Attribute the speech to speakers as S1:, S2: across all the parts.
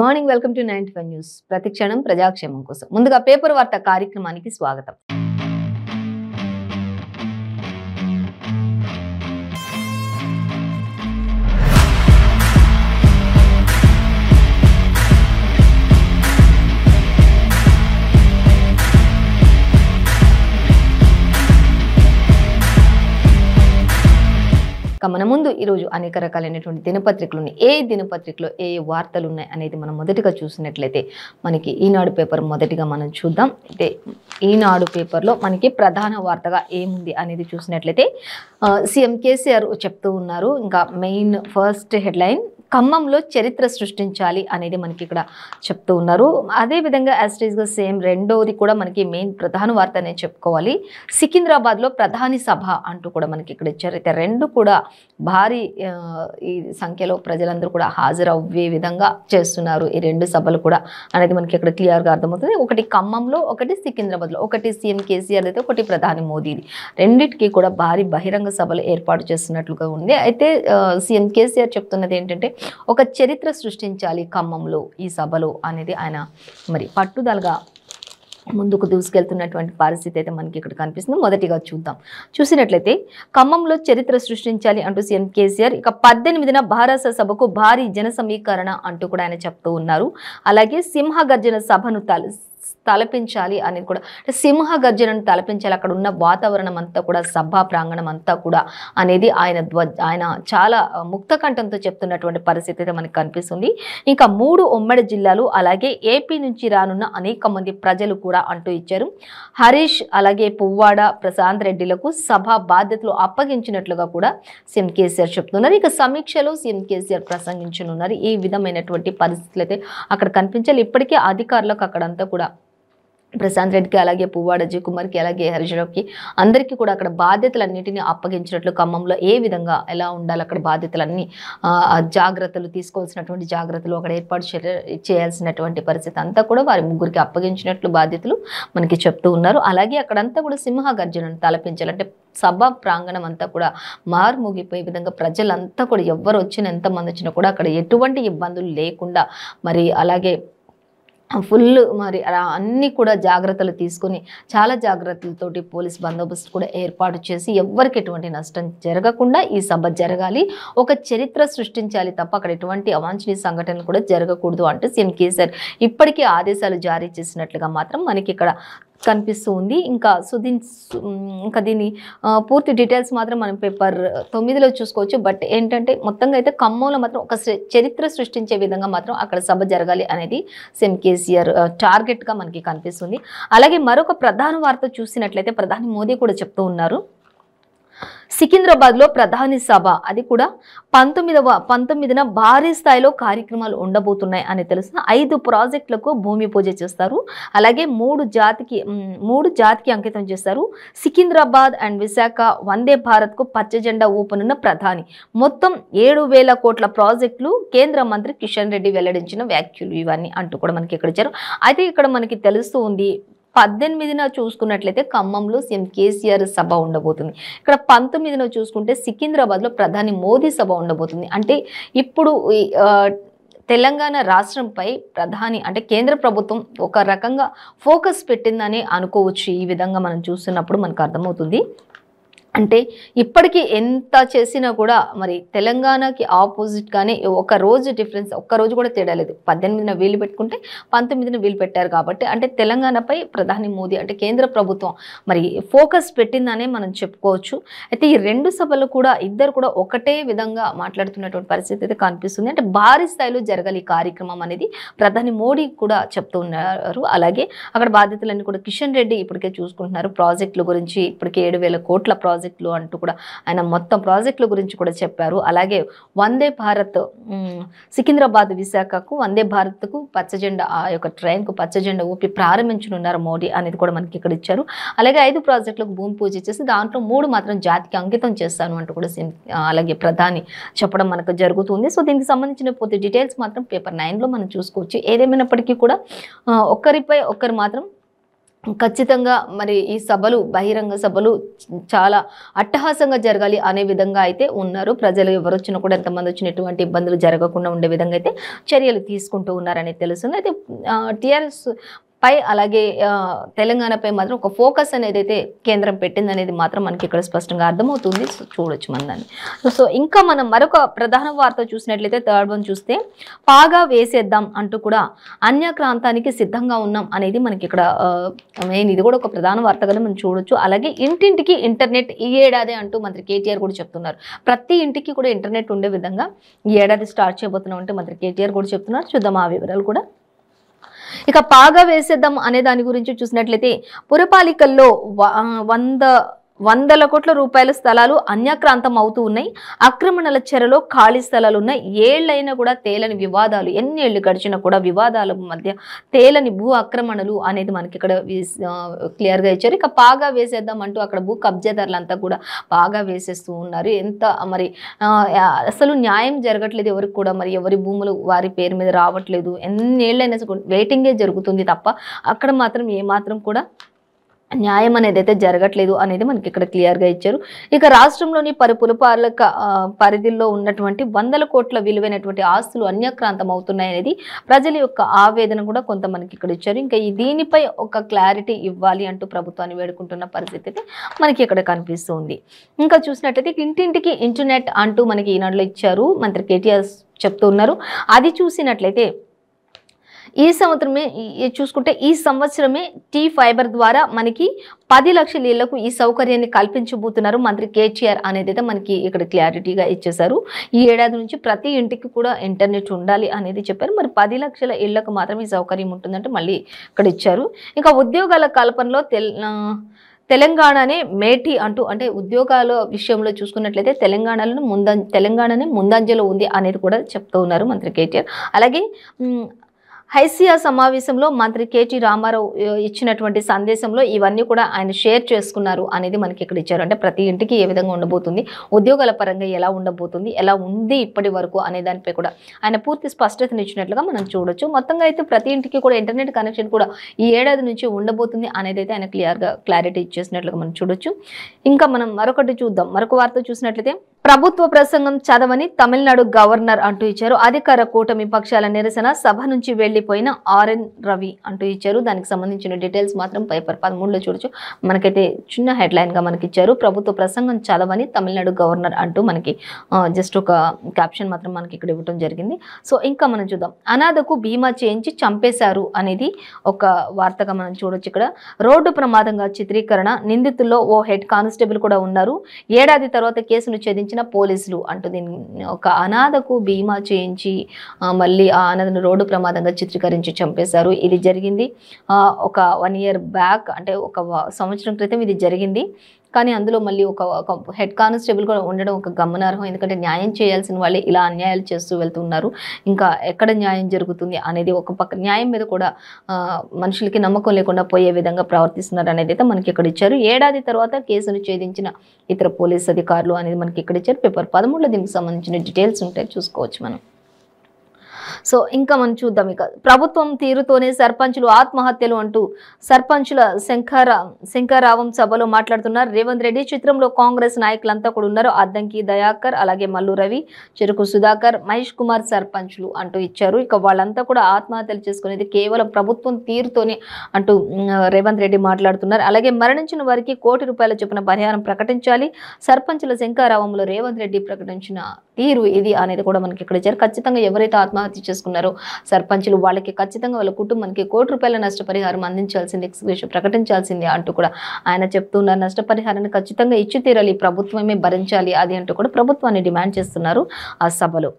S1: Morning welcome to 95 news. ప్రతి క్షణం ప్రజాక్షేమం కోసం. ముందుగా పేపర్ వార్త కార్యక్రమానికి స్వాగతం. మన ముందు ఈరోజు అనేక రకాలైనటువంటి దినపత్రికలు ఉన్నాయి. ఏ దినపత్రికలో ఏ వార్తలు ఉన్నాయి అనేది మనం మొదటిగా చూసినట్లయితే మనకి ఈనాడు పేపర్ మొదటిగా మనం చూద్దాం. అయితే ఈనాడు పేపర్లో మనకి ప్రధాన వార్తగా ఏముంది అనేది చూసినట్లయితే సీఎం కేసీఆర్ చెప్తూ ఉన్నారు. ఇంకా మెయిన్ ఫస్ట్ హెడ్లైన్ ఖమ్మంలో చరిత్ర సృష్టించాలి అనేది మనకి ఇక్కడ చెప్తూ ఉన్నారు. అదేవిధంగా యాస్టీస్గా సేమ్ రెండోది కూడా మనకి మెయిన్ ప్రధాన వార్త అనే చెప్పుకోవాలి. సికింద్రాబాద్లో ప్రధాని సభ అంటూ కూడా మనకి ఇక్కడ ఇచ్చారు. అయితే రెండు కూడా భారీ ఈ సంఖ్యలో ప్రజలందరూ కూడా హాజరవ్వే విధంగా చేస్తున్నారు ఈ రెండు సభలు కూడా అనేది మనకి ఇక్కడ క్లియర్గా అర్థమవుతుంది. ఒకటి ఖమ్మంలో, ఒకటి సికింద్రాబాద్లో, ఒకటి సీఎం కేసీఆర్ అయితే ఒకటి ప్రధాని మోదీది. రెండింటికి కూడా భారీ బహిరంగ సభలు ఏర్పాటు చేస్తున్నట్లుగా ఉంది. అయితే సీఎం కేసీఆర్ చెప్తున్నది ఏంటంటే ఒక చరిత్ర సృష్టించాలి ఖమ్మంలో ఈ సభలో అనేది ఆయన మరి పట్టుదలగా ముందుకు దూసుకెళ్తున్నటువంటి పరిస్థితి అయితే మనకి ఇక్కడ కనిపిస్తుంది. మొదటిగా చూసినట్లయితే ఖమ్మంలో చరిత్ర సృష్టించాలి అంటూ సీఎం కేసీఆర్ ఇక 18న భారత సభకు భారీ జన సమీకరణ అంటూ కూడా ఆయన చెప్తూ ఉన్నారు. అలాగే సింహగర్జన సభను తలపించాలి అనేది కూడా, సింహ గర్జనను తలపించాలి, అక్కడ ఉన్న వాతావరణం అంతా కూడా, సభా ప్రాంగణం అంతా కూడా అనేది ఆయన చాలా ముక్త కంఠంతో చెప్తున్నటువంటి పరిస్థితి అయితే మనకు కనిపిస్తుంది. ఇంకా 3 ఉమ్మడి జిల్లాలు అలాగే ఏపీ నుంచి రానున్న అనేక మంది ప్రజలు కూడా అంటూ ఇచ్చారు. హరీష్ అలాగే పువ్వాడ ప్రశాంత్ రెడ్డిలకు సభ బాధ్యతలు అప్పగించినట్లుగా కూడా సీఎం కేసీఆర్ చెప్తున్నారు. ఇక సమీక్షలో సీఎం కేసీఆర్ ప్రసంగించనున్నారు. ఈ విధమైనటువంటి పరిస్థితులు అయితే అక్కడ కనిపించాలి. ఇప్పటికే అధికారులకు అక్కడంతా కూడా ప్రశాంత్ రెడ్డికి అలాగే పువ్వాడ అజయ్ కుమార్కి అలాగే హరీష్రావుకి అందరికీ కూడా అక్కడ బాధ్యతలన్నింటినీ అప్పగించినట్లు, ఖమ్మంలో ఏ విధంగా ఎలా ఉండాలి, అక్కడ బాధ్యతలన్నీ జాగ్రత్తలు తీసుకోవాల్సినటువంటి జాగ్రత్తలు అక్కడ ఏర్పాటు చేయాల్సినటువంటి పరిస్థితి అంతా కూడా వారి ముగ్గురికి అప్పగించినట్లు బాధ్యతలు మనకి చెప్తూ ఉన్నారు. అలాగే అక్కడంతా కూడా సింహ గర్జనను తలపించాలంటే సభ ప్రాంగణం అంతా కూడా మార్మోగిపోయే విధంగా ప్రజలంతా కూడా ఎవరు వచ్చినా ఎంతమంది వచ్చినా కూడా అక్కడ ఎటువంటి ఇబ్బందులు లేకుండా మరి అలాగే ఫుల్ మరి అన్నీ కూడా జాగ్రత్తలు తీసుకొని చాలా జాగ్రత్తలతోటి పోలీస్ బందోబస్తు కూడా ఏర్పాటు చేసి ఎవ్వరికి ఎటువంటి నష్టం జరగకుండా ఈ సభ జరగాలి, ఒక చరిత్ర సృష్టించాలి తప్ప అక్కడ ఎటువంటి అవాంఛనీయ సంఘటనలు కూడా జరగకూడదు అంటూ సీఎం కేసీఆర్ ఇప్పటికే ఆదేశాలు జారీ చేసినట్లుగా మాత్రం మనకి ఇక్కడ కనిపిస్తూ ఉంది. ఇంకా దీని పూర్తి డీటెయిల్స్ మాత్రం మనం పేపర్ 9లో చూసుకోవచ్చు. బట్ ఏంటంటే మొత్తంగా అయితే ఖమ్మంలో మాత్రం ఒక చరిత్ర సృష్టించే విధంగా మాత్రం అక్కడ సభ జరగాలి అనేది సీఎం కేసీఆర్ టార్గెట్గా మనకి కనిపిస్తుంది. అలాగే మరొక ప్రధాన వార్త చూసినట్లయితే ప్రధాని మోదీ కూడా చెప్తూ ఉన్నారు. సికింద్రాబాద్లో ప్రధాని సభ, అది కూడా 19న భారీ స్థాయిలో కార్యక్రమాలు ఉండబోతున్నాయి అని తెలుసు. 5 ప్రాజెక్టులకు భూమి పూజ చేస్తారు. అలాగే 3 జాతికి అంకితం చేస్తారు. సికింద్రాబాద్ అండ్ విశాఖ వందే భారత్కు పచ్చ జెండా ఊపనున్న ప్రధాని. మొత్తం 7,000 కోట్ల ప్రాజెక్టులు కేంద్ర మంత్రి కిషన్ రెడ్డి వెల్లడించిన వ్యాఖ్యలు ఇవన్నీ అంటూ కూడా మనకి ఇక్కడ ఇచ్చారు. అయితే ఇక్కడ మనకి తెలుస్తూ ఉంది 18న చూసుకున్నట్లయితే ఖమ్మంలో సీఎం కేసీఆర్ సభ ఉండబోతుంది. ఇక్కడ 19న చూసుకుంటే సికింద్రాబాద్లో ప్రధాని మోదీ సభ ఉండబోతుంది. అంటే ఇప్పుడు తెలంగాణ రాష్ట్రంపై ప్రధాని అంటే కేంద్ర ప్రభుత్వం ఒక రకంగా ఫోకస్ పెట్టిందని అనుకోవచ్చు. ఈ విధంగా మనం చూస్తున్నప్పుడు మనకు అర్థమవుతుంది. అంటే ఇప్పటికీ ఎంత చేసినా కూడా మరి తెలంగాణకి ఆపోజిట్గానే ఒక రోజు డిఫరెన్స్, ఒక్కరోజు కూడా తేడా లేదు. 18న వీలు పెట్టుకుంటే 19న వీలు పెట్టారు కాబట్టి అంటే తెలంగాణపై ప్రధాని మోదీ అంటే కేంద్ర ప్రభుత్వం మరి ఫోకస్ పెట్టిందనే మనం చెప్పుకోవచ్చు. అయితే ఈ రెండు సభలు కూడా ఇద్దరు కూడా ఒకటే విధంగా మాట్లాడుతున్నటువంటి పరిస్థితి అయితే కనిపిస్తుంది. అంటే భారీ స్థాయిలో జరగాలి ఈ కార్యక్రమం అనేది ప్రధాని మోడీ కూడా చెప్తూ ఉన్నారు. అలాగే అక్కడ బాధ్యతలన్నీ కూడా కిషన్ రెడ్డి ఇప్పటికే చూసుకుంటున్నారు. ప్రాజెక్టుల గురించి ఇప్పటికే 7,000 కోట్ల ప్రాజెక్టులు అంటూ కూడా ఆయన మొత్తం ప్రాజెక్టుల గురించి కూడా చెప్పారు. అలాగే వందే భారత్ సికింద్రాబాద్ విశాఖకు వందే భారత్కు పచ్చజెండా, ఆ యొక్క ట్రైన్కు పచ్చజెండా ఊపి ప్రారంభించనున్నారు మోడీ అనేది కూడా మనకి ఇక్కడ ఇచ్చారు. అలాగే 5 ప్రాజెక్టులకు భూమి పూజ చేసి దాంట్లో 3 మాత్రం జాతికి అంకితం చేస్తాను అంటూ కూడా అలాగే ప్రధాని చెప్పడం మనకు జరుగుతుంది. సో దీనికి సంబంధించిన పూర్తి డీటెయిల్స్ మాత్రం పేపర్ 9లో మనం చూసుకోవచ్చు. ఏదేమైనప్పటికీ కూడా ఒక్కరిపై ఒక్కరు మాత్రం ఖచ్చితంగా మరి ఈ సభలు బహిరంగ సభలు చాలా అట్టహాసంగా జరగాలి అనే విధంగా అయితే ఉన్నారు. ప్రజలు ఎవరు వచ్చినా కూడా ఎంతమంది వచ్చిన ఎటువంటి ఇబ్బందులు జరగకుండా ఉండే విధంగా అయితే చర్యలు తీసుకుంటూ ఉన్నారని తెలుస్తుంది. అయితే టీఆర్ఎస్ పై అలాగే తెలంగాణపై మాత్రం ఒక ఫోకస్ అనేది అయితే కేంద్రం పెట్టింది అనేది మాత్రం మనకి ఇక్కడ స్పష్టంగా అర్థమవుతుంది. సో చూడొచ్చు మన దాన్ని. సో ఇంకా మనం మరొక ప్రధాన వార్త చూసినట్లయితే థర్డ్ వన్ చూస్తే పాగా వేసేద్దాం అంటూ కూడా అన్యక్రాంతానికి సిద్ధంగా ఉన్నాం అనేది మనకి ఇక్కడ మెయిన్ ఇది కూడా ఒక ప్రధాన వార్తగానే మనం చూడొచ్చు. అలాగే ఇంటింటికి ఇంటర్నెట్ ఈ ఏడాది అంటూ మంత్రి కేటీఆర్ కూడా చెప్తున్నారు. ప్రతి ఇంటికి కూడా ఇంటర్నెట్ ఉండే విధంగా ఈ ఏడాది స్టార్ట్ చేయబోతున్నాం అంటే మంత్రి కేటీఆర్ కూడా చెప్తున్నారు. చూద్దాం ఆ వివరాలు కూడా. ఇక పాగా వేసేద్దాం అనే దాని గురించి చూసినట్లయితే పురపాలికల్లో వందల కోట్ల రూపాయల స్థలాలు అన్యక్రాంతం అవుతూ ఉన్నాయి. ఆక్రమణల చెరలో ఖాళీ స్థలాలు ఉన్నాయి. ఏళ్లైనా కూడా తేలని వివాదాలు, ఎన్ని ఏళ్ళు గడిచినా కూడా వివాదాల మధ్య తేలని భూ ఆక్రమణలు అనేది మనకి ఇక్కడ క్లియర్గా ఇచ్చారు. ఇక పాగా వేసేద్దాం అంటూ అక్కడ భూ కబ్జాదారులంతా కూడా పాగా వేసేస్తూ ఉన్నారు. ఎంత మరి అసలు న్యాయం జరగట్లేదు ఎవరికి కూడా. మరి ఎవరి భూములు వారి పేరు మీద రావట్లేదు. ఎన్ని ఏళ్ళైనా వెయిటింగే జరుగుతుంది తప్ప అక్కడ మాత్రం ఏమాత్రం కూడా న్యాయం అనేది అయితే జరగట్లేదు అనేది మనకి ఇక్కడ క్లియర్గా ఇచ్చారు. ఇక రాష్ట్రంలోని పురపాలక పరిధిలో ఉన్నటువంటి వందల కోట్ల విలువైనటువంటి ఆస్తులు అన్యక్రాంతం అవుతున్నాయి అనేది ప్రజల యొక్క ఆవేదన కూడా కొంత మనకి ఇక్కడ ఇచ్చారు. ఇంకా దీనిపై ఒక క్లారిటీ ఇవ్వాలి అంటూ ప్రభుత్వాన్ని వేడుకుంటున్న పరిస్థితి అయితే మనకి ఇక్కడ కనిపిస్తుంది. ఇంకా చూసినట్లయితే ఇంటింటికి ఇంటర్నెట్ అంటూ మనకి ఈనాడులో ఇచ్చారు. మంత్రి కేటీఆర్ చెప్తూ ఉన్నారు. అది చూసినట్లయితే ఈ సంవత్సరమే చూసుకుంటే ఈ సంవత్సరమే టీ ఫైబర్ ద్వారా మనకి 10 లక్షల ఇళ్లకు ఈ సౌకర్యాన్ని కల్పించబోతున్నారు మంత్రి కేటీఆర్ అనేది అయితే మనకి ఇక్కడ క్లారిటీగా ఇచ్చేశారు. ఈ ఏడాది నుంచి ప్రతి ఇంటికి కూడా ఇంటర్నెట్ ఉండాలి అనేది చెప్పారు. మరి 10 లక్షల ఇళ్లకు మాత్రం ఈ సౌకర్యం ఉంటుందంటే మళ్ళీ ఇక్కడ ఇచ్చారు. ఇంకా ఉద్యోగాల కల్పనలో తెలంగాణనే మేటి అంటూ అంటే ఉద్యోగాల విషయంలో చూసుకున్నట్లయితే తెలంగాణనే ముందంజలో ఉంది అనేది కూడా చెప్తూ ఉన్నారు మంత్రి కేటీఆర్. అలాగే హైసియా సమావేశంలో మంత్రి కేటీ రామారావు ఇచ్చినటువంటి సందేశంలో ఇవన్నీ కూడా ఆయన షేర్ చేసుకున్నారు అనేది మనకి ఇక్కడ ఇచ్చారు. అంటే ప్రతి ఇంటికి ఏ విధంగా ఉండబోతుంది, ఉద్యోగాల పరంగా ఎలా ఉండబోతుంది, ఎలా ఉంది ఇప్పటి వరకు అనే దానిపై కూడా ఆయన పూర్తి స్పష్టతను ఇచ్చినట్లుగా మనం చూడొచ్చు. మొత్తంగా అయితే ప్రతి ఇంటికి కూడా ఇంటర్నెట్ కనెక్షన్ కూడా ఈ ఏడాది నుంచి ఉండబోతుంది అనేది అయితే ఆయన క్లారిటీ ఇచ్చేసినట్లుగా మనం చూడొచ్చు. ఇంకా మనం మరొకటి చూద్దాం. మరొక వార్త చూసినట్లయితే ప్రభుత్వ ప్రసంగం చదవని తమిళనాడు గవర్నర్ అంటూ ఇచ్చారు. అధికార కూటమి పక్షాల నిరసన సభ నుంచి వెళ్లిపోయిన ఆర్ఎన్ రవి అంటూ ఇచ్చారు. దానికి సంబంధించిన డీటెయిల్స్ మాత్రం పేపర్ 13లో చూడొచ్చు. మనకైతే చిన్న హెడ్లైన్ గా మనకి ఇచ్చారు. ప్రభుత్వ ప్రసంగం చదవని తమిళనాడు గవర్నర్ అంటూ మనకి జస్ట్ ఒక క్యాప్షన్ మాత్రం మనకి ఇక్కడ ఇవ్వడం జరిగింది. సో ఇంకా మనం చూద్దాం. అనాథకు బీమా చేయించి చంపేశారు అనేది ఒక వార్తగా మనం చూడొచ్చు. ఇక్కడ రోడ్డు ప్రమాదంగా చిత్రీకరణ, నిందితుల్లో ఓ హెడ్ కానిస్టేబుల్ కూడా ఉన్నారు. ఏడాది తర్వాత కేసును ఛేదించిన పోలీసులు అంటూ దీన్ని ఒక అనాథకు బీమా చేయించి మళ్ళీ ఆ అనాథను రోడ్డు ప్రమాదంగా చిత్రీకరించి చంపేశారు. ఇది జరిగింది ఒక 1 year బ్యాక్, అంటే ఒక సంవత్సరం క్రితం ఇది జరిగింది. కానీ అందులో మళ్ళీ ఒక హెడ్ కానిస్టేబుల్ కూడా ఉండడం ఒక గమనార్హం. ఎందుకంటే న్యాయం చేయాల్సిన వాళ్ళే ఇలా అన్యాయాలు చేస్తూ వెళ్తున్నారు. ఇంకా ఎక్కడ న్యాయం జరుగుతుంది అనేది ఒక పక్క న్యాయం మీద కూడా మనుషులకి నమ్మకం లేకుండా పోయే విధంగా ప్రవర్తిస్తున్నారు అనేది అయితే మనకి ఇక్కడ ఇచ్చారు. ఏడాది తర్వాత కేసును ఛేదించిన ఇతర పోలీస్ అధికారులు అనేది మనకి ఇక్కడ ఇచ్చారు. పేపర్ 13లో దీనికి సంబంధించిన డీటెయిల్స్ ఉంటాయి, చూసుకోవచ్చు మనం. సో ఇంకా మనం చూద్దాం. ఇక ప్రభుత్వం తీరుతోనే సర్పంచులు ఆత్మహత్యలు అంటూ సర్పంచుల శంఖారావం సభలో మాట్లాడుతున్నారు రేవంత్ రెడ్డి. చిత్రంలో కాంగ్రెస్ నాయకులంతా కూడా ఉన్నారు. అద్దంకి దయాకర్, అలాగే మల్లు రవి, చెరుకు సుధాకర్, మహేష్ కుమార్ సర్పంచులు అంటూ ఇచ్చారు. ఇక వాళ్ళంతా కూడా ఆత్మహత్యలు చేసుకునేది కేవలం ప్రభుత్వం తీరుతోనే అంటూ రేవంత్ రెడ్డి మాట్లాడుతున్నారు. అలాగే మరణించిన వారికి ₹1 కోటి చొప్పున పరిహారం ప్రకటించాలి. సర్పంచుల శంఖారావంలో రేవంత్ రెడ్డి ప్రకటించిన తీరు ఇది అనేది కూడా మనకి ఇక్కడ ఇచ్చారు. ఖచ్చితంగా ఎవరైతే ఆత్మహత్య చేసుకున్నారో సర్పంచులు వాళ్ళకి ఖచ్చితంగా వాళ్ళ కుటుంబానికి ₹1 కోటి నష్టపరిహారం అందించాల్సింది, ఎక్స్గ్రేషన్ ప్రకటించాల్సింది అంటూ కూడా ఆయన చెప్తున్నారు. నష్టపరిహారాన్ని ఖచ్చితంగా ఇచ్చి తీరాలి, ప్రభుత్వమే భరించాలి అది అంటూ కూడా ప్రభుత్వాన్ని డిమాండ్ చేస్తున్నారు ఆ సభలో.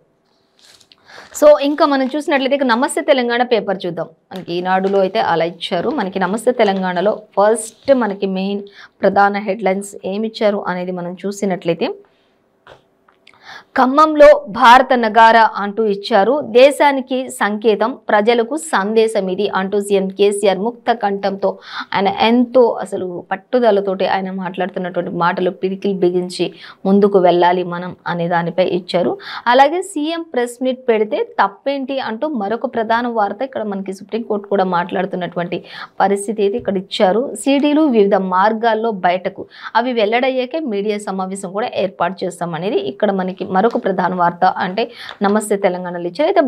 S1: సో ఇంకా మనం చూసినట్లయితే నమస్తే తెలంగాణ పేపర్ చూద్దాం. మనకి ఈనాడులో అయితే అలా ఇచ్చారు. మనకి నమస్తే తెలంగాణలో ఫస్ట్ మనకి మెయిన్ ప్రధాన హెడ్లైన్స్ ఏమిచ్చారు అనేది మనం చూసినట్లయితే ఖమ్మంలో భారత నగార అంటూ ఇచ్చారు. దేశానికి సంకేతం, ప్రజలకు సందేశం ఇది అంటూ సీఎం కేసీఆర్ ముక్త కంఠంతో ఆయన ఎంతో అసలు పట్టుదలతోటి ఆయన మాట్లాడుతున్నటువంటి మాటలు పిడికిలు బిగించి ముందుకు వెళ్ళాలి మనం అనే దానిపై ఇచ్చారు. అలాగే సీఎం ప్రెస్ మీట్ పెడితే తప్పేంటి అంటూ మరొక ప్రధాన వార్త ఇక్కడ మనకి సుప్రీంకోర్టు కూడా మాట్లాడుతున్నటువంటి పరిస్థితి అయితే ఇక్కడ ఇచ్చారు. సీడీలు వివిధ మార్గాల్లో బయటకు, అవి వెల్లడయ్యాకే మీడియా సమావేశం కూడా ఏర్పాటు చేస్తామనేది ఇక్కడ మనకి మరొక ప్రధాన వార్త. అంటే నమస్తే తెలంగాణలో ఇచ్చారు. అయితే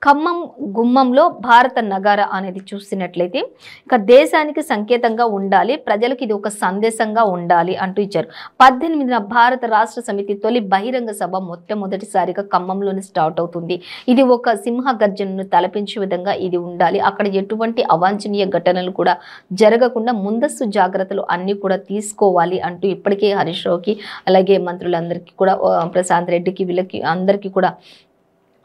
S1: ఖమ్మం గుమ్మంలో భారత నగార అనేది చూసినట్లయితే ఇక దేశానికి సంకేతంగా ఉండాలి, ప్రజలకు ఇది ఒక సందేశంగా ఉండాలి అంటూ ఇచ్చారు. 18న భారత రాష్ట్ర సమితి తొలి బహిరంగ సభ మొట్టమొదటిసారిగా ఖమ్మంలోనే స్టార్ట్ అవుతుంది. ఇది ఒక సింహ గర్జనను తలపించే విధంగా ఇది ఉండాలి. అక్కడ ఎటువంటి అవాంఛనీయ ఘటనలు కూడా జరగకుండా ముందస్తు జాగ్రత్తలు అన్ని కూడా తీసుకోవాలి అంటూ ఇప్పటికే హరీష్ రావుకి అలాగే మంత్రులందరికీ కూడా ప్రశాంత్ రెడ్డికి వీళ్ళకి అందరికీ కూడా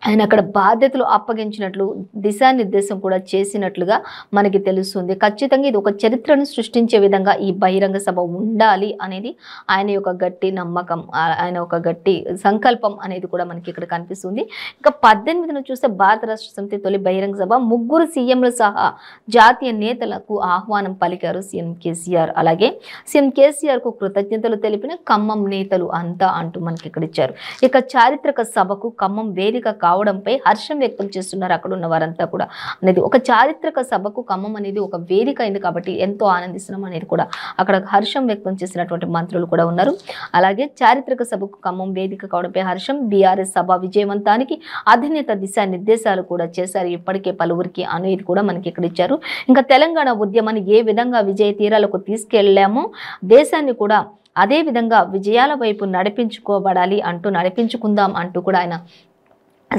S1: ఆయన అక్కడ బాధ్యతలు అప్పగించినట్లు దిశానిర్దేశం కూడా చేసినట్లుగా మనకి తెలుస్తుంది. ఖచ్చితంగా ఇది ఒక చరిత్రను సృష్టించే విధంగా ఈ బహిరంగ సభ ఉండాలి అనేది ఆయన యొక్క గట్టి నమ్మకం, ఆయన ఒక గట్టి సంకల్పం అనేది కూడా మనకి ఇక్కడ కనిపిస్తుంది. ఇంకా 18న చూస్తే భారత రాష్ట్ర సమితి తొలి బహిరంగ సభ, 3 సీఎంలు సహా జాతీయ నేతలకు ఆహ్వానం పలికారు సీఎం కేసీఆర్. అలాగే సీఎం కేసీఆర్ కు కృతజ్ఞతలు తెలిపిన ఖమ్మం నేతలు అంతా అంటూ మనకి ఇక్కడ ఇచ్చారు. ఇక చారిత్రక సభకు ఖమ్మం వేదిక కావడంపై హర్షం వ్యక్తం చేస్తున్నారు అక్కడ ఉన్న వారంతా కూడా. అనేది ఒక చారిత్రక సభకు ఖమ్మం అనేది ఒక వేదిక అయింది కాబట్టి ఎంతో ఆనందిస్తున్నాం అనేది కూడా అక్కడ హర్షం వ్యక్తం చేసినటువంటి మంత్రులు కూడా ఉన్నారు. అలాగే చారిత్రక సభకు ఖమ్మం వేదిక కావడంపై హర్షం, బీఆర్ఎస్ సభ విజయవంతానికి అధినేత దిశానిర్దేశాలు కూడా చేశారు ఇప్పటికే పలువురికి అనేది కూడా మనకి ఇక్కడ ఇచ్చారు. ఇంకా తెలంగాణ ఉద్యమాన్ని ఏ విధంగా విజయ తీరాలకు తీసుకెళ్లామో దేశాన్ని కూడా అదే విధంగా విజయాల వైపు నడిపించుకుందాం అంటూ కూడా ఆయన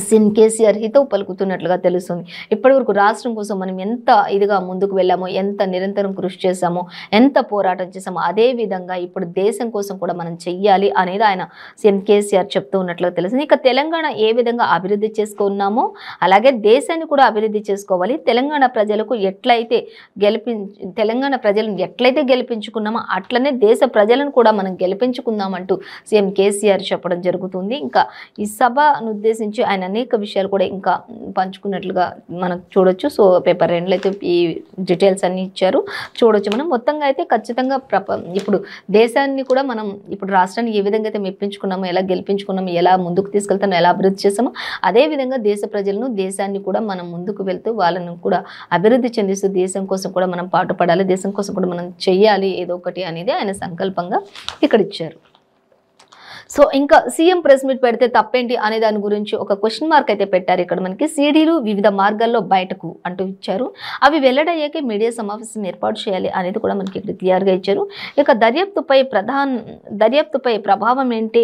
S1: సీఎం కేసీఆర్ హితవు పలుకుతున్నట్లుగా తెలుస్తుంది. ఇప్పటివరకు రాష్ట్రం కోసం మనం ఎంత ఇదిగా ముందుకు వెళ్ళామో, ఎంత నిరంతరం కృషి చేశామో, ఎంత పోరాటం చేశామో అదే విధంగా ఇప్పుడు దేశం కోసం కూడా మనం చెయ్యాలి అనేది ఆయన సీఎం కేసీఆర్ చెప్తూ ఉన్నట్లుగా తెలుస్తుంది. ఇక తెలంగాణ ఏ విధంగా అభివృద్ధి చేసుకున్నామో అలాగే దేశాన్ని కూడా అభివృద్ధి చేసుకోవాలి. తెలంగాణ ప్రజలను ఎట్లయితే గెలిపించుకున్నామో అట్లనే దేశ ప్రజలను కూడా మనం గెలిపించుకుందామంటూ సీఎం కేసీఆర్ చెప్పడం జరుగుతుంది. ఇంకా ఈ సభను ఉద్దేశించి ఆయన అనేక విషయాలు కూడా ఇంకా పంచుకున్నట్లుగా మనం చూడొచ్చు. సో పేపర్ 2లో అయితే ఈ డీటెయిల్స్ అన్ని ఇచ్చారు, చూడొచ్చు మనం. మొత్తంగా అయితే ఖచ్చితంగా ఇప్పుడు దేశాన్ని కూడా మనం ఇప్పుడు రాష్ట్రాన్ని ఏ విధంగా అయితే మెప్పించుకున్నామో, ఎలా గెలిపించుకున్నామో, ఎలా ముందుకు తీసుకెళ్తామో, ఎలా అభివృద్ధి చేస్తామో అదేవిధంగా దేశ ప్రజలను దేశాన్ని కూడా మనం ముందుకు వెళ్తూ వాళ్ళను కూడా అభివృద్ధి చెందిస్తూ దేశం కోసం కూడా మనం పాటుపడాలి, దేశం కోసం కూడా మనం చెయ్యాలి ఏదో ఒకటి అనేది ఆయన సంకల్పంగా ఇక్కడ ఇచ్చారు. సో ఇంకా సీఎం ప్రెస్ మీట్ పెడితే తప్పేంటి అనే దాని గురించి ఒక క్వశ్చన్ మార్క్ అయితే పెట్టారు ఇక్కడ మనకి. సీడీలు వివిధ మార్గాల్లో బయటకు అంటూ ఇచ్చారు, అవి వెల్లడయ్యాకే మీడియా సమావేశం ఏర్పాటు చేయాలి అనేది కూడా మనకి ఇక్కడ క్లియర్గా ఇచ్చారు. ఇక దర్యాప్తుపై ప్రభావం ఏంటి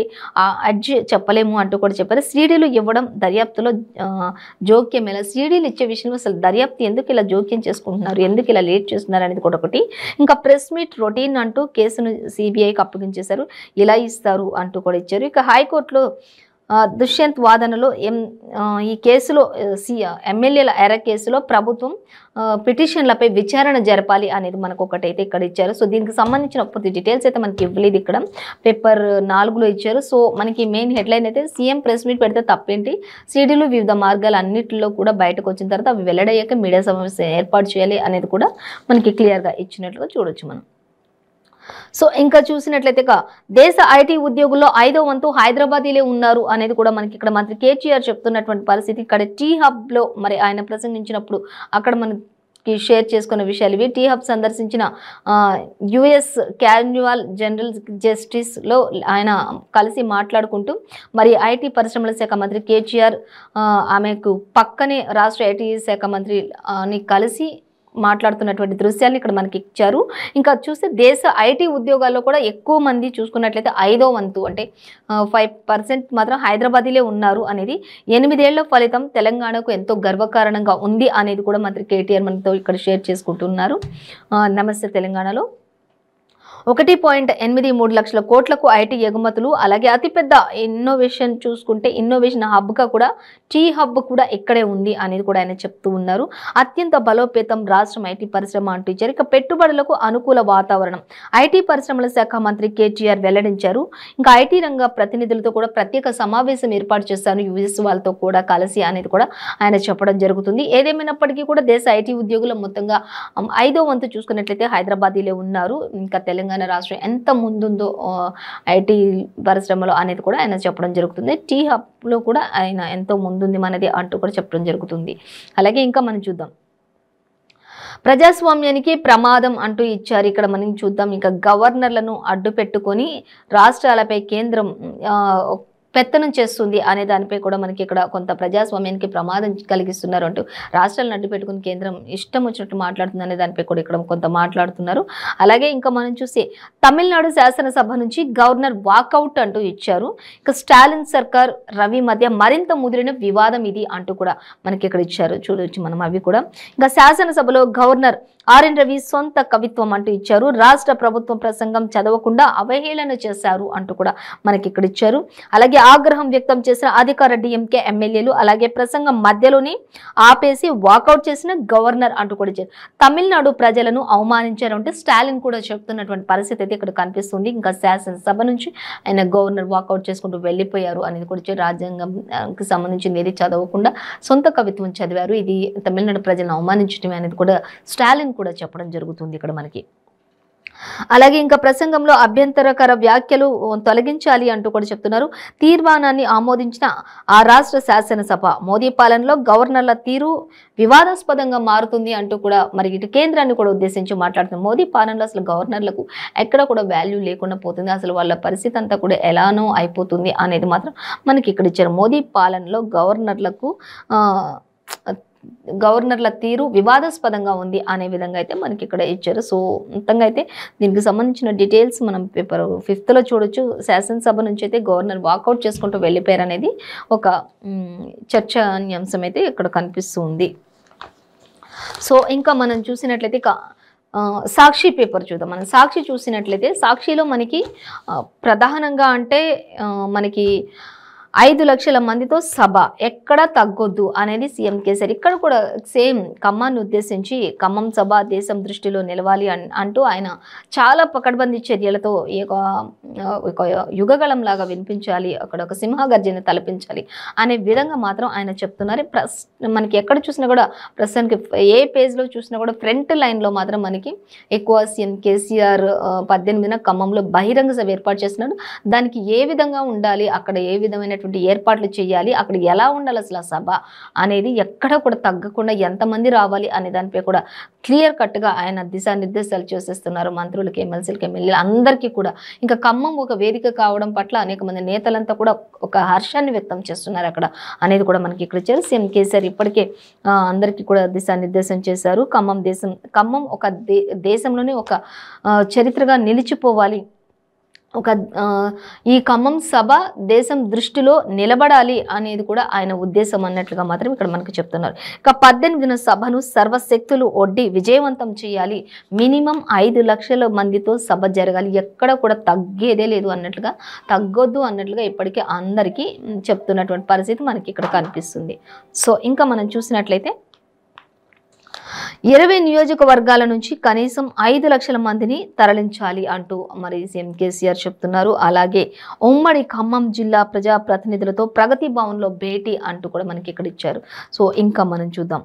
S1: అడ్జి చెప్పలేము అంటూ కూడా చెప్పారు. సీడీలు ఇవ్వడం దర్యాప్తులో జోక్యం ఎలా, సీడీలు ఇచ్చే విషయంలో అసలు దర్యాప్తు ఎందుకు ఇలా జోక్యం చేసుకుంటున్నారు, ఎందుకు ఇలా లేట్ చేస్తున్నారు అనేది కూడా ఒకటి. ఇంకా ప్రెస్ మీట్ రొటీన్ అంటూ కేసును సిబిఐకి అప్పగించేశారు, ఇలా ఇస్తారు అంటూ కూడా ఇచ్చారు. ఇక హైకోర్టులో దుష్యంత్ వాదనలో ఈ కేసులో ఎమ్మెల్యేల ఎర కేసులో ప్రభుత్వం పిటిషన్లపై విచారణ జరపాలి అనేది మనకు ఒకటైతే ఇక్కడ ఇచ్చారు. సో దీనికి సంబంధించిన పూర్తి డీటెయిల్స్ అయితే మనకి ఇవ్వలేదు, ఇక్కడ పేపర్ 4లో ఇచ్చారు. సో మనకి మెయిన్ హెడ్లైన్ అయితే సీఎం ప్రెస్ మీట్ పెడితే తప్పేంటి, సీడీలు వివిధ మార్గాలు అన్నింటిలో కూడా బయటకు వచ్చిన తర్వాత అవి వెల్లడయ్యాక మీడియా సమావేశం ఏర్పాటు చేయాలి అనేది కూడా మనకి క్లియర్గా ఇచ్చినట్లుగా చూడొచ్చు మనం. సో ఇంకా చూసినట్లయితే దేశ ఐటీ ఉద్యోగుల్లో 5వ వంతు హైదరాబాదీలే ఉన్నారు అనేది కూడా మనకి ఇక్కడ మంత్రి కేటీఆర్ చెప్తున్నటువంటి పరిస్థితి. ఇక్కడ టీ హబ్లో మరి ఆయన ప్రసంగించినప్పుడు అక్కడ మనకి షేర్ చేసుకున్న విషయాలు ఇవి. టీ హబ్ సందర్శించిన యుఎస్ క్యాన్యువల్ జనరల్ జస్టిస్లో ఆయన కలిసి మాట్లాడుకుంటూ మరి ఐటీ పరిశ్రమల శాఖ మంత్రి కేటీఆర్ ఆమెకు పక్కనే రాష్ట్ర ఐటీ శాఖ మంత్రిని కలిసి మాట్లాడుతున్నటువంటి దృశ్యాన్ని ఇక్కడ మనకి ఇచ్చారు. ఇంకా చూస్తే దేశ ఐటీ ఉద్యోగాల్లో కూడా ఎక్కువ మంది చూసుకున్నట్లయితే 5వ వంతు అంటే 5% మాత్రం హైదరాబాదీలే ఉన్నారు అనేది 8 ఏళ్ల ఫలితం తెలంగాణకు ఎంతో గర్వకారణంగా ఉంది అనేది కూడా మంత్రి కేటీఆర్ మనతో ఇక్కడ షేర్ చేసుకుంటున్నారు. నమస్తే తెలంగాణలో 1.83 లక్షల కోట్లకు ఐటీ ఎగుమతులు. అలాగే అతిపెద్ద ఇన్నోవేషన్ చూసుకుంటే ఇన్నోవేషన్ హబ్గా కూడా టీ హబ్ కూడా ఇక్కడే ఉంది అనేది కూడా ఆయన చెప్తూ ఉన్నారు. అత్యంత బలోపేతం రాష్ట్రం ఐటీ పరిశ్రమ అంటూ ఇచ్చారు. ఇక పెట్టుబడులకు అనుకూల వాతావరణం ఐటీ పరిశ్రమల శాఖ మంత్రి కేటీఆర్ వెల్లడించారు. ఇంకా ఐటీ రంగ ప్రతినిధులతో కూడా ప్రత్యేక సమావేశం ఏర్పాటు చేశారు యుఎస్ వాళ్ళతో కూడా కలిసి అనేది కూడా ఆయన చెప్పడం జరుగుతుంది. ఏదేమైనప్పటికీ కూడా దేశ ఐటీ ఉద్యోగుల మొత్తంగా 5వ వంతు చూసుకున్నట్లయితే హైదరాబాదీలే ఉన్నారు. ఇంకా తెలంగాణ రాష్ట్రం ఎంత ముందుందో ఐటీ పరిశ్రమలో అనేది కూడా ఆయన చెప్పడం జరుగుతుంది. టీ హబ్లో కూడా ఆయన ఎంతో ముందుంది మనది అంటూ కూడా చెప్పడం జరుగుతుంది. అలాగే ఇంకా మనం చూద్దాం, ప్రజాస్వామ్యానికి ప్రమాదం అంటూ ఇచ్చారు. ఇక్కడ మనం చూద్దాం, ఇంకా గవర్నర్లను అడ్డు పెట్టుకొని రాష్ట్రాలపై కేంద్రం పెత్తనం చేస్తుంది అనే దానిపై కూడా మనకి ఇక్కడ కొంత ప్రజాస్వామ్యానికి ప్రమాదం కలిగిస్తున్నారు అంటూ రాష్ట్రాలను అడ్డు పెట్టుకుని కేంద్రం ఇష్టం వచ్చినట్టు మాట్లాడుతుంది అనే దానిపై కూడా ఇక్కడ కొంత మాట్లాడుతున్నారు. అలాగే ఇంకా మనం చూస్తే తమిళనాడు శాసనసభ నుంచి గవర్నర్ వాకౌట్ అంటూ ఇచ్చారు. ఇక స్టాలిన్ సర్కార్ రవి మధ్య మరింత ముదిరిన వివాదం ఇది అంటూ కూడా మనకి ఇక్కడ ఇచ్చారు. చూడొచ్చు మనం అవి కూడా. ఇంకా శాసనసభలో గవర్నర్ ఆర్ఎన్ రవి సొంత కవిత్వం అంటూ ఇచ్చారు. రాష్ట్ర ప్రభుత్వం ప్రసంగం చదవకుండా అవహేళన చేశారు అంటూ కూడా మనకి ఇక్కడ ఇచ్చారు. అలాగే ఆగ్రహం వ్యక్తం చేసిన అధికార డిఎంకే ఎమ్మెల్యేలు, అలాగే ప్రసంగం మధ్యలోనే ఆపేసి వాకౌట్ చేసిన గవర్నర్ అంటూ కూడా ఇచ్చారు. తమిళనాడు ప్రజలను అవమానించారు అంటే స్టాలిన్ కూడా చెప్తున్నటువంటి పరిస్థితి అయితే ఇక్కడ కనిపిస్తుంది. ఇంకా శాసనసభ నుంచి ఆయన గవర్నర్ వాకౌట్ చేసుకుంటూ వెళ్ళిపోయారు అనేది కూడా రాజ్యాంగంకి సంబంధించింది ఏది చదవకుండా సొంత కవిత్వం చదివారు. ఇది తమిళనాడు ప్రజలను అవమానించడమే అనేది కూడా స్టాలిన్ కూడా చెప్పడం జరుగుతుంది ఇక్కడ మనకి. అలాగే ఇంకా ప్రసంగంలో అభ్యంతరకర వ్యాఖ్యలు తొలగించాలి అంటూ కూడా చెప్తున్నారు. తీర్మానాన్ని ఆమోదించిన ఆ రాష్ట్ర శాసనసభ మోదీ పాలనలో గవర్నర్ల తీరు వివాదాస్పదంగా మారుతుంది అంటూ కూడా మరి ఇటు కేంద్రాన్ని కూడా ఉద్దేశించి మాట్లాడుతున్నారు. మోదీ పాలనలో అసలు గవర్నర్లకు ఎక్కడ కూడా వాల్యూ లేకుండా పోతుంది, అసలు వాళ్ళ పరిస్థితి అంతా కూడా ఎలానో అయిపోతుంది అనేది మాత్రం మనకి ఇక్కడ ఇచ్చారు. మోదీ పాలనలో గవర్నర్ల తీరు వివాదాస్పదంగా ఉంది అనే విధంగా అయితే మనకి ఇక్కడ ఇచ్చారు. సో మొత్తంగా అయితే దీనికి సంబంధించిన డీటెయిల్స్ మనం పేపర్ 5లో చూడొచ్చు. శాసనసభ నుంచి అయితే గవర్నర్ వాకౌట్ చేసుకుంటూ వెళ్ళిపోయారు అనేది ఒక చర్చనీయాంశం అయితే ఇక్కడ కనిపిస్తుంది. సో ఇంకా మనం చూసినట్లయితే సాక్షి పేపర్ చూద్దాం. మనం సాక్షి చూసినట్లయితే సాక్షిలో మనకి ప్రధానంగా అంటే మనకి 5 లక్షల మందితో సభ ఎక్కడ తగ్గొద్దు అనేది సీఎం కేసీఆర్. ఇక్కడ కూడా సేమ్ ఖమ్మాన్ని ఉద్దేశించి ఖమ్మం సభ దేశం దృష్టిలో నిలవాలి అంటూ ఆయన చాలా పకడ్బందీ చర్యలతో ఒక యుగగళం లాగా వినిపించాలి, అక్కడ ఒక సింహగర్జన తలపించాలి అనే విధంగా మాత్రం ఆయన చెప్తున్నారు. మనకి ఎక్కడ చూసినా కూడా ప్రస్తుతానికి ఏ పేజ్లో చూసినా కూడా ఫ్రంట్ లైన్లో మాత్రం మనకి ఎక్కువ సీఎం కేసీఆర్ 18న ఖమ్మంలో బహిరంగ సభ ఏర్పాటు చేస్తున్నాడు. దానికి ఏ విధంగా ఉండాలి, అక్కడ ఏ విధమైన ఏర్పాట్లు చేయాలి, అక్కడ ఎలా ఉండాలి అసలు ఆ సభ అనేది ఎక్కడ కూడా తగ్గకుండా ఎంతమంది రావాలి అనే దానిపై కూడా క్లియర్ కట్గా ఆయన దిశానిర్దేశాలు చేసేస్తున్నారు మంత్రులకి, ఎమ్మెల్సీలకి, ఎమ్మెల్యేలు అందరికీ కూడా. ఇంకా ఖమ్మం ఒక వేదిక కావడం పట్ల అనేక మంది నేతలంతా కూడా ఒక హర్షాన్ని వ్యక్తం చేస్తున్నారు అక్కడ అనేది కూడా మనకి ఇక్కడ ఇచ్చారు. సీఎం కేసీఆర్ ఇప్పటికే అందరికీ కూడా దిశానిర్దేశం చేశారు. ఖమ్మం ఒక దేశంలోనే ఒక చరిత్రగా నిలిచిపోవాలి, ఈ ఖమ్మం సభ దేశం దృష్టిలో నిలబడాలి అనేది కూడా ఆయన ఉద్దేశం అన్నట్లుగా మాత్రం ఇక్కడ మనకు చెప్తున్నారు. ఇక 18న సభను సర్వశక్తులు ఒడ్డి విజయవంతం చేయాలి, మినిమం 5 లక్షల మందితో సభ జరగాలి, ఎక్కడ కూడా తగ్గేదే లేదు అన్నట్లుగా, తగ్గొద్దు అన్నట్లుగా ఇప్పటికీ అందరికీ చెప్తున్నటువంటి పరిస్థితి మనకి ఇక్కడ కనిపిస్తుంది. సో ఇంకా మనం చూసినట్లయితే 20 నియోజకవర్గాల నుంచి కనీసం 5 లక్షల మందిని తరలించాలి అంటూ మరి సీఎం కేసీఆర్ చెప్తున్నారు. అలాగే ఉమ్మడి ఖమ్మం జిల్లా ప్రజా ప్రతినిధులతో ప్రగతి భవన్లో భేటీ అంటూ కూడా మనకి ఇక్కడ ఇచ్చారు. సో ఇంకా మనం చూద్దాం,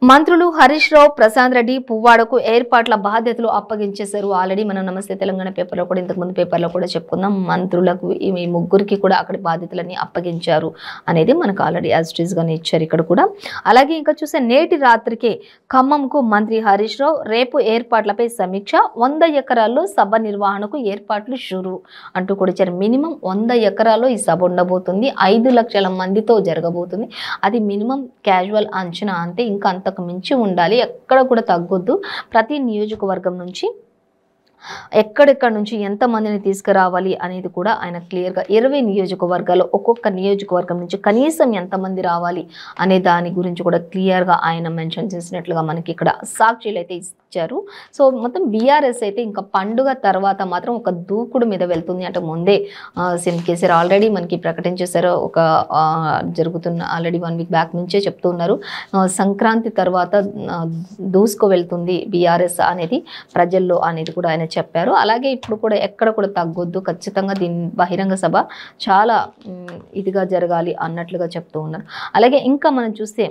S1: మంత్రులు హరీష్ రావు, ప్రశాంత్ రెడ్డి, పువ్వాడకు ఏర్పాట్ల బాధ్యతలు అప్పగించేశారు. ఆల్రెడీ మనం నమస్తే తెలంగాణ పేపర్లో కూడా ఇంతకుముందు పేపర్లో కూడా చెప్పుకుందాం, మంత్రులకు ఈ ముగ్గురికి కూడా అక్కడి బాధ్యతలన్నీ అప్పగించారు అనేది మనకు ఆల్రెడీ యాజ్ ఇట్ ఈస్ గానే ఇచ్చారు ఇక్కడ కూడా. అలాగే ఇంకా చూస్తే నేటి రాత్రికే ఖమ్మంకు మంత్రి హరీష్ రావు, రేపు ఏర్పాట్లపై సమీక్ష, 100 ఎకరాల్లో సభ నిర్వహణకు ఏర్పాట్లు షురు అంటూ కూడా ఇచ్చారు. మినిమం 100 ఎకరాల్లో ఈ సభ ఉండబోతుంది, 5 లక్షల మందితో జరగబోతుంది. అది మినిమం క్యాజువల్ అంచనా అంతే, ఇంకా అంతకు మించి ఉండాలి, ఎక్కడ కూడా తగ్గొద్దు. ప్రతి నియోజకవర్గం నుంచి ఎక్కడెక్కడ నుంచి ఎంతమందిని తీసుకురావాలి అనేది కూడా ఆయన క్లియర్గా 20 నియోజకవర్గాలు, ఒక్కొక్క నియోజకవర్గం నుంచి కనీసం ఎంతమంది రావాలి అనే దాని గురించి కూడా క్లియర్గా ఆయన మెన్షన్ చేసినట్లుగా మనకి ఇక్కడ సాక్షిలు అయితే ఇచ్చారు. సో మొత్తం బీఆర్ఎస్ అయితే ఇంకా పండుగ తర్వాత మాత్రం ఒక దూకుడు మీద వెళ్తుంది. అంటే ముందే సీఎం కేసీఆర్ ఆల్రెడీ మనకి ప్రకటించేశారు. ఒక జరుగుతున్న ఆల్రెడీ 1 వీక్ బ్యాక్ నుంచే చెప్తూ ఉన్నారు. సంక్రాంతి తర్వాత దూసుకు వెళ్తుంది బీఆర్ఎస్ అనేది ప్రజల్లో అనేది కూడా ఆయన చెప్పారు. అలాగే ఇప్పుడు కూడా ఎక్కడ కూడా తగ్గొద్దు, ఖచ్చితంగా దీని బహిరంగ సభ చాలా ఇదిగా జరగాలి అన్నట్లుగా చెప్తూ ఉన్నారు. అలాగే ఇంకా మనం చూస్తే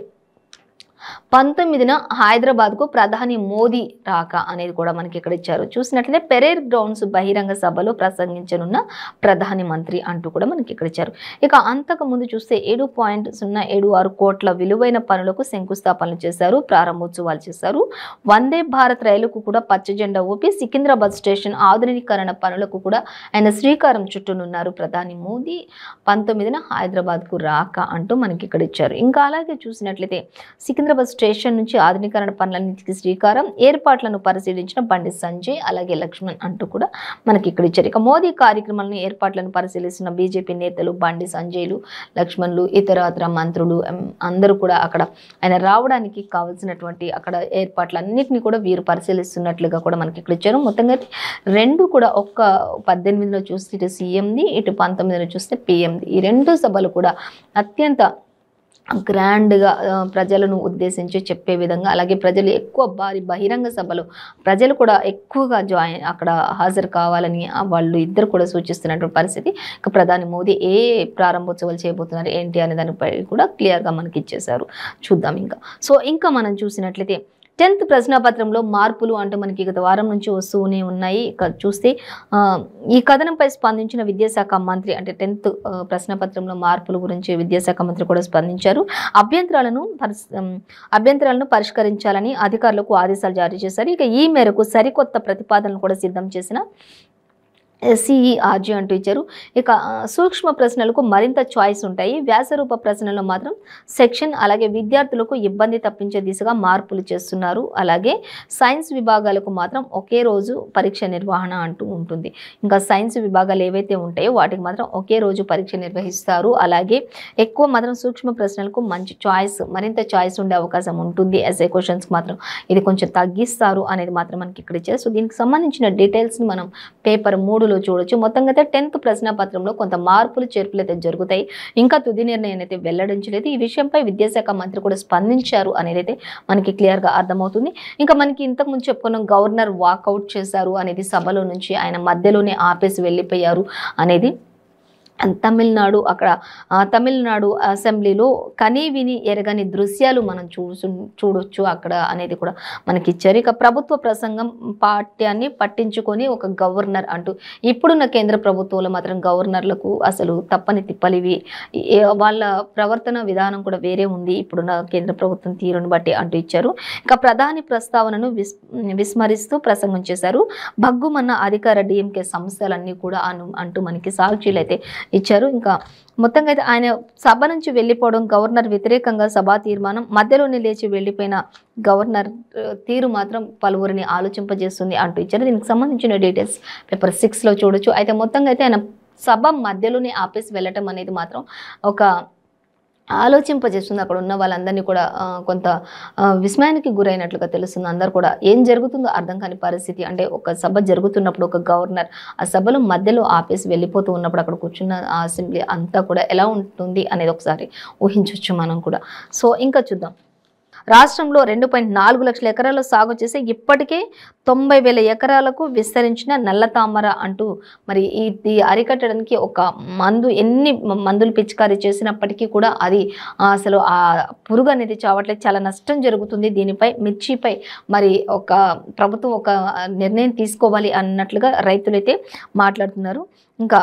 S1: 19న హైదరాబాద్కు ప్రధాని మోదీ రాక అనేది కూడా మనకి ఇక్కడ ఇచ్చారు. చూసినట్లయితే పెరేడ్ గ్రౌండ్స్ బహిరంగ సభలో ప్రసంగించనున్న ప్రధాని మంత్రి అంటూ కూడా మనకి ఇక్కడ ఇచ్చారు. ఇక అంతకు ముందు చూస్తే 7.076 కోట్ల విలువైన పనులకు శంకుస్థాపనలు చేశారు, ప్రారంభోత్సవాలు చేశారు. వందే భారత్ రైలుకు కూడా పచ్చ జెండా ఊపి సికింద్రాబాద్ స్టేషన్ ఆధునీకరణ పనులకు కూడా ఆయన శ్రీకారం చుట్టనున్నారు ప్రధాని మోదీ. 19న హైదరాబాద్కు రాక అంటూ మనకి ఇక్కడ ఇచ్చారు. ఇంకా అలాగే చూసినట్లయితే సికింద్రాబాద్ స్టేషన్ నుంచి ఆధునీకరణ పనులన్నింటికి శ్రీకారం, ఏర్పాట్లను పరిశీలించిన బండి సంజయ్ అలాగే లక్ష్మణ్ అంటూ కూడా మనకి ఇక్కడ ఇచ్చారు. ఇక మోదీ కార్యక్రమాలను ఏర్పాట్లను పరిశీలిస్తున్న బీజేపీ నేతలు బండి సంజయ్లు, లక్ష్మణ్లు, ఇతర మంత్రులు అందరూ కూడా అక్కడ ఆయన రావడానికి కావాల్సినటువంటి అక్కడ ఏర్పాట్లన్నింటినీ కూడా వీరు పరిశీలిస్తున్నట్లుగా కూడా మనకి ఇక్కడ ఇచ్చారు. మొత్తంగా రెండు కూడా ఒక్క 18లో చూస్తే ఇటు సీఎంది, ఇటు 19లో చూస్తే పీఎంది. ఈ రెండు సభలు కూడా అత్యంత గ్రాండ్గా ప్రజలను ఉద్దేశించి చెప్పే విధంగా, అలాగే ప్రజలు ఎక్కువ భారీ బహిరంగ సభలు ప్రజలు కూడా ఎక్కువగా అక్కడ హాజరు కావాలని వాళ్ళు ఇద్దరు కూడా సూచిస్తున్నటువంటి పరిస్థితి. ఇక ప్రధాని మోదీ ఏ ప్రారంభోత్సవాలు చేయబోతున్నారు ఏంటి అనే దానిపై కూడా క్లియర్గా మనకి ఇచ్చేశారు. చూద్దాం ఇంకా. సో ఇంకా మనం చూసినట్లయితే 10th ప్రశ్నాపత్రంలో మార్పులు అంటూ మనకి గత వారం నుంచి వస్తూనే ఉన్నాయి. ఇక చూస్తే ఈ కథనంపై స్పందించిన విద్యాశాఖ మంత్రి, అంటే 10th ప్రశ్నాపత్రంలో మార్పుల గురించి విద్యాశాఖ మంత్రి కూడా స్పందించారు. అభ్యంతరాలను పరిష్కరించాలని అధికారులకు ఆదేశాలు జారీ చేశారు. ఇక ఈ మేరకు సరికొత్త ప్రతిపాదనలు కూడా సిద్ధం చేసిన SCERG అంటూ ఇచ్చారు. ఇక సూక్ష్మ ప్రశ్నలకు మరింత చాయిస్ ఉంటాయి. వ్యాసరూప ప్రశ్నల్లో మాత్రం సెక్షన్, అలాగే విద్యార్థులకు ఇబ్బంది తప్పించే దిశగా మార్పులు చేస్తున్నారు. అలాగే సైన్స్ విభాగాలకు మాత్రం ఒకే రోజు పరీక్ష నిర్వహణ అంటూ ఉంటుంది. ఇంకా సైన్స్ విభాగాలు ఏవైతే ఉంటాయో వాటికి మాత్రం ఒకే రోజు పరీక్ష నిర్వహిస్తారు. అలాగే ఎక్కువ మాత్రం సూక్ష్మ ప్రశ్నలకు మంచి చాయిస్, మరింత చాయిస్ ఉండే అవకాశం ఉంటుంది. ఎస్ఏ క్వశ్చన్స్కి మాత్రం ఇది కొంచెం తగ్గిస్తారు అనేది మాత్రం మనకి ఇక్కడ ఇచ్చారు. సో దీనికి సంబంధించిన డీటెయిల్స్ని మనం పేపర్ 3లో చూడొచ్చు. మొత్తంగా అయితే 10th ప్రశ్నాపత్రంలో కొంత మార్పులు చేర్పులు అయితే జరుగుతాయి. ఇంకా తుది నిర్ణయం అయితే వెల్లడించలేదు. ఈ విషయంపై విద్యాశాఖ మంత్రి కూడా స్పందించారు అనేది అయితే మనకి క్లియర్గా అర్థమవుతుంది. ఇంకా మనకి ఇంతకుముందు చెప్పుకున్నాం గవర్నర్ వాకౌట్ చేశారు అనేది, సభలో నుంచి ఆయన మధ్యలోనే ఆపేసి వెళ్ళిపోయారు అనేది. తమిళనాడు అసెంబ్లీలో కనీ విని ఎరగని దృశ్యాలు మనం చూడొచ్చు అక్కడ అనేది కూడా మనకి ఇచ్చారు. ఇక ప్రభుత్వ ప్రసంగం పాఠ్యాన్ని పట్టించుకొని ఒక గవర్నర్ అంటూ, ఇప్పుడున్న కేంద్ర ప్రభుత్వంలో మాత్రం గవర్నర్లకు అసలు తప్పని తిప్పలివి, వాళ్ళ ప్రవర్తన విధానం కూడా వేరే ఉంది ఇప్పుడున్న కేంద్ర ప్రభుత్వం తీరును బట్టి అంటూ ఇచ్చారు. ఇక ప్రధాని ప్రస్తావనను విస్మరిస్తూ ప్రసంగం చేశారు. భగ్గుమన్న అధికార డిఎంకే సంస్థలన్నీ కూడా అంటూ మనకి సాక్షులు అయితే ఇచ్చారు. ఇంకా మొత్తంగా అయితే ఆయన సభ నుంచి వెళ్ళిపోవడం, గవర్నర్ వ్యతిరేకంగా సభా తీర్మానం, మధ్యలోనే లేచి వెళ్ళిపోయిన గవర్నర్ తీరు మాత్రం పలువురిని ఆలోచింపజేస్తుంది అంటూ ఇచ్చారు. దీనికి సంబంధించిన డీటెయిల్స్ పేపర్ 6లో చూడొచ్చు. అయితే మొత్తంగా అయితే ఆయన సభ మధ్యలోనే ఆపేసి వెళ్ళటం అనేది మాత్రం ఒక ఆలోచింపజేస్తుంది. అక్కడ ఉన్న వాళ్ళందరినీ కూడా కొంత విస్మయానికి గురైనట్లుగా తెలుస్తుంది. అందరు కూడా ఏం జరుగుతుందో అర్థం కాని పరిస్థితి. అంటే ఒక సభ జరుగుతున్నప్పుడు ఒక గవర్నర్ ఆ సభలో మధ్యలో ఆపేసి వెళ్ళిపోతూ ఉన్నప్పుడు అక్కడ కూర్చున్న ఆ అసెంబ్లీ అంతా కూడా ఎలా ఉంటుంది అనేది ఒకసారి ఊహించవచ్చు మనం కూడా. సో ఇంకా చూద్దాం. రాష్ట్రంలో 2.4 లక్షల ఎకరాల్లో సాగు చేసి ఇప్పటికే 90,000 ఎకరాలకు విస్తరించిన నల్ల తామర అంటూ మరి ఇది అరికట్టడానికి ఒక ఎన్ని మందులు పిచికారీ చేసినప్పటికీ కూడా అది అసలు ఆ పురుగు అనేది చావట్లేదు, చాలా నష్టం జరుగుతుంది. దీనిపై మిర్చిపై మరి ఒక ప్రభుత్వం ఒక నిర్ణయం తీసుకోవాలి అన్నట్లుగా రైతులైతే మాట్లాడుతున్నారు. ఇంకా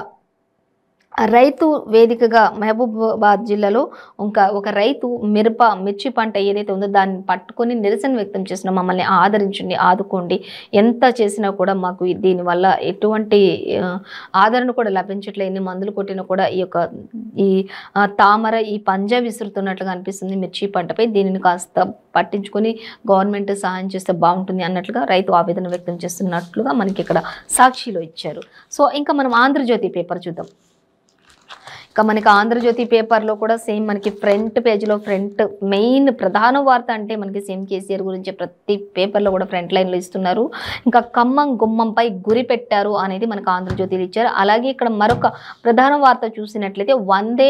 S1: రైతు వేదికగా మహబూబాబాద్ జిల్లాలో ఒక రైతు మిర్చి పంట ఏదైతే ఉందో దాన్ని పట్టుకొని నిరసన వ్యక్తం చేసిన, మమ్మల్ని ఆదరించండి, ఆదుకోండి, ఎంత చేసినా కూడా మాకు దీనివల్ల ఎటువంటి ఆదరణ కూడా లభించట్లేదు, ఎన్ని మందులు కొట్టినా కూడా ఈ తామర ఈ పంజా విసురుతున్నట్లుగా అనిపిస్తుంది మిర్చి పంటపై. దీనిని కాస్త పట్టించుకొని గవర్నమెంట్ సహాయం చేస్తే బాగుంటుంది అన్నట్లుగా రైతు ఆవేదన వ్యక్తం చేస్తున్నట్లుగా మనకి ఇక్కడ సాక్షిలో ఇచ్చారు. సో ఇంకా మనం ఆంధ్రజ్యోతి పేపర్ చూద్దాం. ఇక మనకి ఆంధ్రజ్యోతి పేపర్లో కూడా సేమ్ మనకి ఫ్రంట్ పేజ్లో మెయిన్ ప్రధాన వార్త అంటే మనకి సేమ్ కేసీఆర్ గురించి ప్రతి పేపర్లో కూడా ఫ్రంట్ లైన్లో ఇస్తున్నారు. ఇంకా ఖమ్మం గుమ్మంపై గురి పెట్టారు అనేది మనకు ఆంధ్రజ్యోతిలో ఇచ్చారు. అలాగే ఇక్కడ మరొక ప్రధాన వార్త చూసినట్లయితే వందే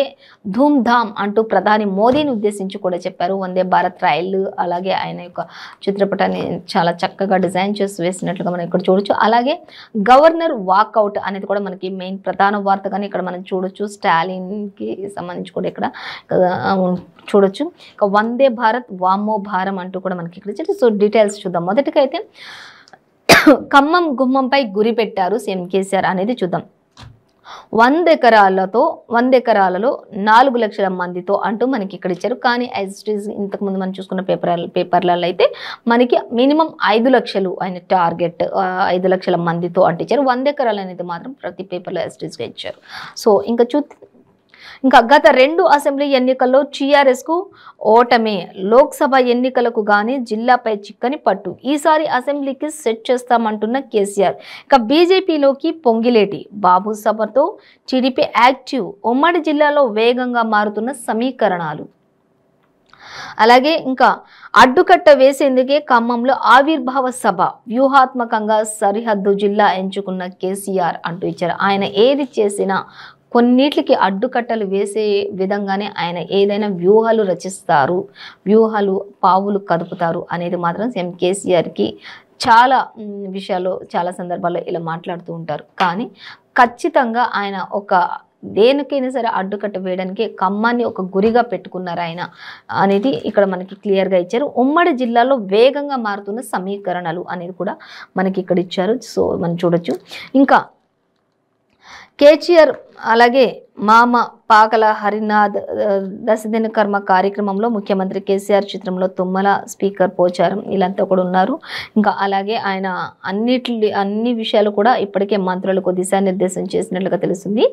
S1: ధూమ్ ధామ్ అంటూ ప్రధాని మోదీని ఉద్దేశించి కూడా చెప్పారు. వందే భారత్ రైలు అలాగే ఆయన యొక్క చిత్రపటాన్ని చాలా చక్కగా డిజైన్ చేసి వేసినట్లుగా మనం ఇక్కడ చూడొచ్చు. అలాగే గవర్నర్ వాకౌట్ అనేది కూడా మనకి మెయిన్ ప్రధాన వార్తగానే ఇక్కడ మనం చూడొచ్చు. స్టాలిన్కి సంబంధించి కూడా ఇక్కడ చూడొచ్చు. ఇక వందే భారత్ వామో భారం అంటూ కూడా మనకి ఇక్కడ ఇచ్చారు. సో డీటెయిల్స్ చూద్దాం. మొదటిగా అయితే ఖమ్మం గుమ్మంపై గురి పెట్టారు సీఎం కేసీఆర్ అనేది చూద్దాం. 100 ఎకరాలలో 4 లక్షల మందితో అంటూ మనకి ఇక్కడ ఇచ్చారు. కానీ ఇంతకుముందు మనం చూసుకున్న పేపర్లలో అయితే మనకి మినిమం 5 లక్షలు ఆయన టార్గెట్ 5 లక్షల మందితో అంటే ఇచ్చారు. 100 ఎకరాలు అనేది మాత్రం ప్రతి పేపర్లో యాస్టీస్గా ఇచ్చారు. సో ఇంకా గత 2 అసెంబ్లీ ఎన్నికల్లో టీఆర్ఎస్కు ఓటమే, లోక్సభ ఎన్నికలకు గానీ జిల్లాపై చిక్కని పట్టు, ఈసారి అసెంబ్లీకి సెట్ చేస్తామంటున్న కేసీఆర్. ఇక బీజేపీలోకి పొంగిలేటి, బాబు సభతో టీడీపీ యాక్టివ్, ఉమ్మడి జిల్లాలో వేగంగా మారుతున్న సమీకరణాలు. అలాగే ఇంకా అడ్డుకట్ట వేసేందుకే ఖమ్మంలో ఆవిర్భావ సభ, వ్యూహాత్మకంగా సరిహద్దు జిల్లా ఎంచుకున్న కేసీఆర్ అంటూ ఇచ్చారు. ఆయన ఏది చేసినా కొన్నిటికి అడ్డుకట్టలు వేసే విధంగానే ఆయన ఏదైనా వ్యూహాలు రచిస్తారు, వ్యూహాలు పావులు కదుపుతారు అనేది మాత్రం సీఎం కేసీఆర్కి చాలా విషయాల్లో చాలా సందర్భాల్లో ఇలా మాట్లాడుతూ ఉంటారు. కానీ ఖచ్చితంగా ఆయన దేనికైనా సరే అడ్డుకట్ట వేయడానికి ఖమ్మాన్ని ఒక గురిగా పెట్టుకున్నారు ఆయన అనేది ఇక్కడ మనకి క్లియర్గా ఇచ్చారు. ఉమ్మడి జిల్లాలో వేగంగా మారుతున్న సమీకరణలు అనేది కూడా మనకి ఇక్కడ ఇచ్చారు. సో మనం చూడొచ్చు. ఇంకా కేసీఆర్ అలాగే మామ పాకల హరినాథ్ దశదిన కర్మ కార్యక్రమంలో ముఖ్యమంత్రి కేసీఆర్ చిత్రంలో తుమ్మల, స్పీకర్ పోచారం వీళ్ళంతా కూడా ఉన్నారు. ఇంకా అలాగే ఆయన అన్ని విషయాలు కూడా ఇప్పటికే మంత్రులకు దిశానిర్దేశం చేసినట్లుగా తెలుస్తుంది.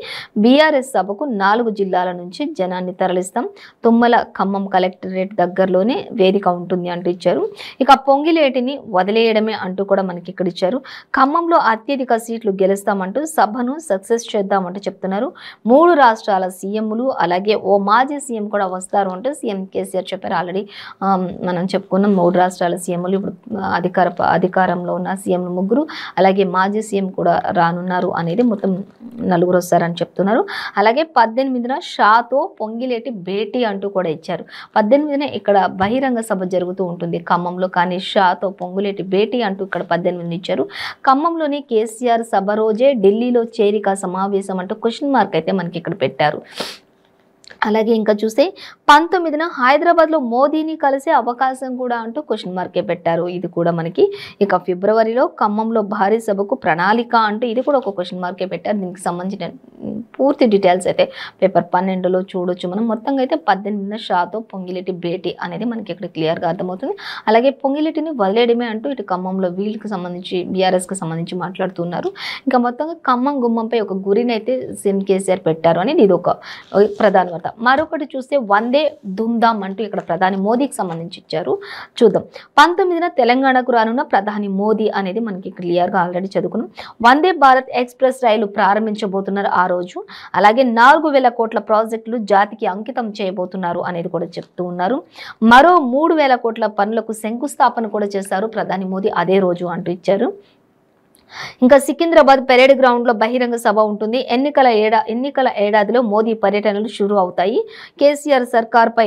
S1: బీఆర్ఎస్ సభకు 4 జిల్లాల నుంచి జనాన్ని తరలిస్తాం, తుమ్మల ఖమ్మం కలెక్టరేట్ దగ్గరలోనే వేదిక ఉంటుంది అంటూ ఇచ్చారు. ఇక పొంగిలేటిని వదిలేయడమే అంటూ కూడా మనకి ఇక్కడ ఇచ్చారు. ఖమ్మంలో అత్యధిక సీట్లు గెలుస్తామంటూ సభను సక్సెస్ చేద్దామంటూ చెప్తున్నారు. 3 రాష్ట్రాల సీఎంలు అలాగే ఓ మాజీ సీఎం కూడా వస్తారు అంటూ సీఎం కేసీఆర్ చెప్పారు. ఆల్రెడీ మనం చెప్పుకున్నాం 3 రాష్ట్రాల సీఎంలు ఇప్పుడు అధికారంలో ఉన్న సీఎంలు 3 అలాగే మాజీ సీఎం కూడా రానున్నారు అనేది మొత్తం 4 వస్తారని చెప్తున్నారు. అలాగే 18న షాతో పొంగిలేటి భేటీ అంటూ కూడా ఇచ్చారు. 18న ఇక్కడ బహిరంగ సభ జరుగుతూ ఉంటుంది ఖమ్మంలో, కానీ షాతో పొంగులేటి భేటీ అంటూ ఇక్కడ 18 ఇచ్చారు. ఖమ్మంలోని కేసీఆర్ సభ రోజే ఢిల్లీలో చేరిక సమావేశం అంటూ క్వశ్చన్ మార్క్ అయితే మనకి ఇక్కడ పెట్టారు. అలాగే ఇంకా చూస్తే 19న హైదరాబాద్లో మోదీని కలిసే అవకాశం కూడా అంటూ క్వశ్చన్ మార్కే పెట్టారు. ఇది కూడా మనకి ఇక ఫిబ్రవరిలో ఖమ్మంలో భారీ సభకు ప్రణాళిక అంటూ ఇది కూడా ఒక క్వశ్చన్ మార్కే పెట్టారు. దీనికి సంబంధించిన పూర్తి డీటెయిల్స్ అయితే పేపర్ 12లో చూడొచ్చు మనం. మొత్తంగా అయితే 18న షాతో పొంగిలేటి భేటీ అనేది మనకి ఇక్కడ క్లియర్గా అర్థమవుతుంది. అలాగే పొంగిలేటిని వదిలేయడమే అంటూ ఇటు ఖమ్మంలో వీళ్ళకి సంబంధించి బీఆర్ఎస్కి సంబంధించి మాట్లాడుతున్నారు. ఇంకా మొత్తంగా ఖమ్మం గుమ్మంపై ఒక గురిని అయితే సీఎం కేసీఆర్ పెట్టారు అనేది ఇది ఒక ప్రధాన వార్త. మరొకటి చూస్తే వందే ధూమ్ధామ్ అంటూ ఇక్కడ ప్రధాని మోదీకి సంబంధించి ఇచ్చారు. చూద్దాం. 19న తెలంగాణకు రానున్న ప్రధాని మోదీ అనేది మనకి క్లియర్గా ఆల్రెడీ చదువుకున్నాం. వందే భారత్ ఎక్స్ప్రెస్ రైలు ప్రారంభించబోతున్నారు ఆ రోజు. అలాగే 4,000 కోట్ల ప్రాజెక్టులు జాతికి అంకితం చేయబోతున్నారు అనేది కూడా చెప్తూ ఉన్నారు. మరో 3,000 కోట్ల పనులకు శంకుస్థాపన కూడా చేశారు ప్రధాని మోదీ అదే రోజు అంటూ ఇచ్చారు. ఇంకా సికింద్రాబాద్ పెరేడ్ గ్రౌండ్లో బహిరంగ సభ ఉంటుంది. ఎన్నికల ఏడాదిలో మోదీ పర్యటనలు షురూ అవుతాయి. కేసీఆర్ సర్కార్పై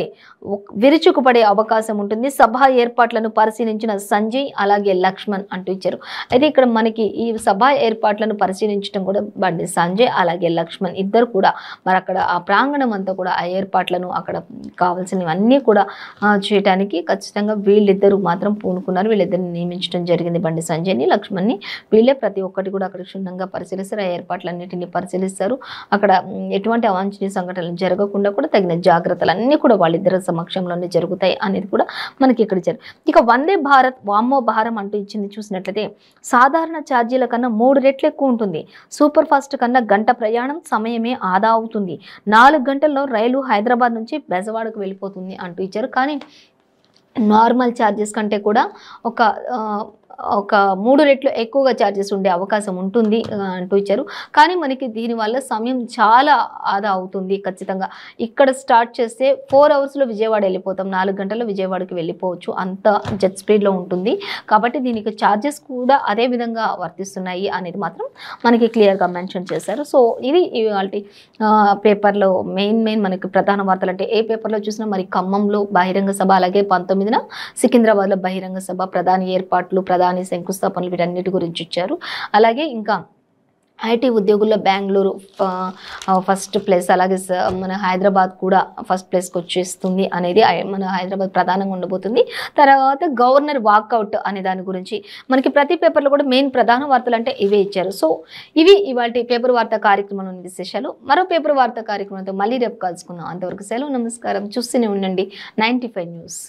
S1: విరుచుకుపడే అవకాశం ఉంటుంది. సభ ఏర్పాట్లను పరిశీలించిన సంజయ్ అలాగే లక్ష్మణ్ అంటూ ఇచ్చారు. అయితే ఇక్కడ మనకి ఈ సభ ఏర్పాట్లను పరిశీలించడం కూడా బండి సంజయ్ అలాగే లక్ష్మణ్ ఇద్దరు కూడా మరి అక్కడ ఆ ప్రాంగణం అంతా కూడా ఆ ఏర్పాట్లను అక్కడ కావాల్సినవన్నీ కూడా చేయడానికి ఖచ్చితంగా వీళ్ళిద్దరూ మాత్రం పూనుకున్నారు. వీళ్ళిద్దరిని నియమించడం జరిగింది, బండి సంజయ్ని లక్ష్మణ్ని. వీళ్ళే ప్రతి ఒక్కటి కూడా అక్కడ క్షుణ్ణంగా పరిశీలిస్తారు. ఆ ఏర్పాట్లన్నింటినీ పరిశీలిస్తారు. అక్కడ ఎటువంటి అవాంఛనీయ సంఘటనలు జరగకుండా కూడా తగిన జాగ్రత్తలు అన్నీ కూడా వాళ్ళిద్దరి సమక్షంలోనే జరుగుతాయి అనేది కూడా మనకి ఇక్కడ ఇచ్చారు. ఇక వందే భారత్ వామో భారం అంటూ ఇచ్చింది చూసినట్లయితే సాధారణ ఛార్జీల కన్నా 3 రెట్లు ఎక్కువ ఉంటుంది. సూపర్ ఫాస్ట్ కన్నా గంట ప్రయాణం సమయమే ఆదా అవుతుంది. 4 గంటల్లో రైలు హైదరాబాద్ నుంచి బెజవాడకు వెళ్ళిపోతుంది అంటూ ఇచ్చారు. కానీ నార్మల్ ఛార్జెస్ కంటే కూడా ఒక ఒక 3 రెట్లు ఎక్కువగా ఛార్జెస్ ఉండే అవకాశం ఉంటుంది అంటూ ఇచ్చారు. కానీ మనకి దీనివల్ల సమయం చాలా ఆదా అవుతుంది ఖచ్చితంగా. ఇక్కడ స్టార్ట్ చేస్తే 4 అవర్స్‌లో విజయవాడ వెళ్ళిపోతాం. 4 గంటల్లో విజయవాడకి వెళ్ళిపోవచ్చు. అంత జెట్ స్పీడ్‌లో ఉంటుంది. కాబట్టి దీనికి ఛార్జెస్ కూడా అదే విధంగా వర్తిస్తున్నాయి అనేది మాత్రం మనకి క్లియర్‌గా మెన్షన్ చేశారు. సో ఇది ఇవాల్టి పేపర్‌లో మెయిన్ మనకి ప్రధాన వార్తలు. అంటే ఏ పేపర్‌లో చూసినా మరి ఖమ్మంలో బహిరంగ సభ, అలాగే 19న సికింద్రాబాద్‌లో బహిరంగ సభ, ప్రధాని ఏర్పాట్లు, ప్రధాని శంకుస్థాపనలు వీటన్నిటి గురించి ఇచ్చారు. అలాగే ఇంకా ఐటీ ఉద్యోగుల్లో బెంగళూరు ఫస్ట్ ప్లేస్, అలాగే మన హైదరాబాద్ కూడా ఫస్ట్ ప్లేస్కి వచ్చేస్తుంది అనేది మన హైదరాబాద్ ప్రధానంగా ఉండబోతుంది. తర్వాత గవర్నర్ వాకౌట్ అనే దాని గురించి మనకి ప్రతి పేపర్లో కూడా మెయిన్ ప్రధాన వార్తలు అంటే ఇవే ఇచ్చారు. సో ఇవి ఇవాళ పేపర్ వార్తా కార్యక్రమంలోని విశేషాలు. మరో పేపర్ వార్తా కార్యక్రమంతో మళ్ళీ రేపు కలుసుకుందాం. అంతవరకు సెలవు, నమస్కారం. చూస్తూనే ఉండండి 95 న్యూస్.